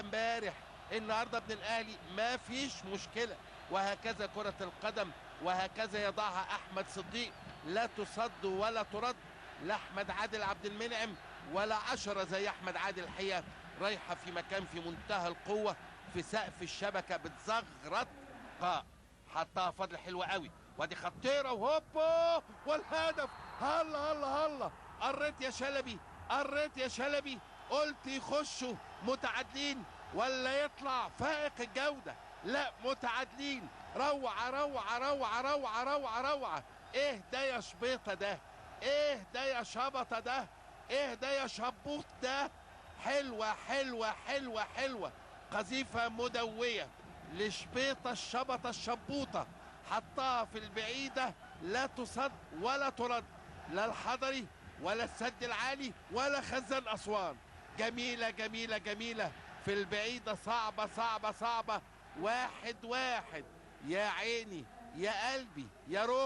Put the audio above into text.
امبارح، النهارده ابن الاهلي ما فيش مشكله. وهكذا كره القدم، وهكذا يضعها احمد صديق، لا تصد ولا ترد. لا احمد عادل عبد المنعم ولا 10 زي احمد عادل. الحقيقه رايحه في مكان في منتهى القوه، في سقف الشبكه بتزغرط. حطها فضل حلوه قوي، وادي خطيره وهوبا والهدف. هلا هلا هلا، قريت يا شلبي، قريت يا شلبي، قلت يخشوا متعادلين ولا يطلع فائق الجوده. لا، متعادلين. روعه روعه روعه روعه روعه روعه. ايه ده يا شبيطه ده؟ ايه ده يا شبطه ده؟ ايه ده يا شبوط ده؟ حلوه حلوه حلوه حلوه، قذيفه مدويه لشبيطه الشبطه الشبوطه، حطها في البعيده، لا تصد ولا ترد. لا الحضري ولا السد العالي ولا خزان اسوان. جميله جميله جميله في البعيده، صعبه صعبه صعبه. 1-1. يا عيني يا قلبي يا روح.